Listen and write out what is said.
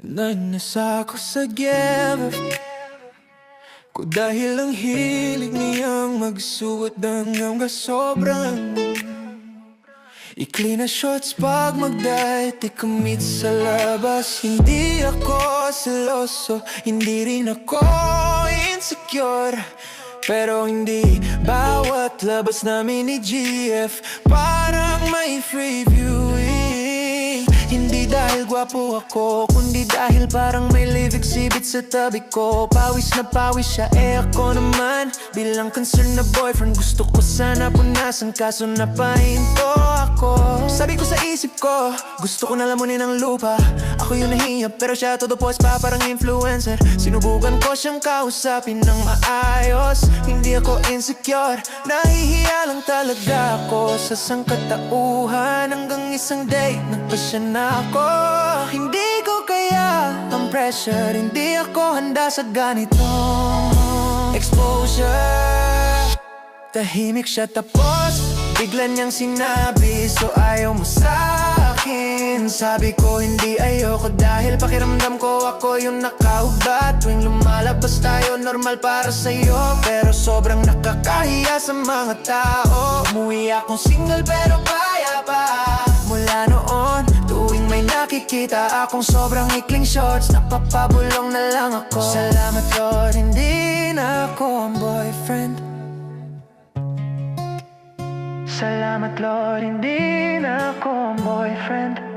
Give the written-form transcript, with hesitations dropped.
Nagnasa ako sa giyera ko dahil ang hilig niyang magsuot hanggang sobrang ikli na shorts pag mag-diet, ikumit sa labas. Hindi ako seloso, hindi rin ako insecure, pero hindi bawat labas namin ni GF parang may free viewing. Hindi dahil gwapo ako, kundi dahil parang may live exhibit sa tabi ko. Pawis na pawis siya, ako naman bilang concerned na boyfriend, gusto ko sana punasan kaso napahinto ako. Sabi ko sa isip ko, gusto ko na lamunin ang lupa. Ako yung nahiyap pero siya todo post pa parang influencer. Sinubukan ko siyang kausapin ng maayos, hindi ako insecure, nahihiya lang talaga ako sa sangkatauhan. Hanggang isang day, nagpasya na ako. Hindi ko kaya ang pressure, hindi ako handa sa ganitong exposure. Tahimik siya tapos bigla niyang sinabi, so ayaw mo sa'kin. Sabi ko hindi ayoko dahil pakiramdam ko ako yung nakahubad. Tuwing lumalabas tayo normal para sa'yo, pero sobrang nakakahiya sa mga tao. Umuwi akong single pero kaya pa. Mula noon, tuwing may nakikita akong sobrang ikling shorts, napapabulong na lang ako. Salamat Lord, hindi na ako ang boyfriend. Salamat Lord, hindi na ako ang boyfriend.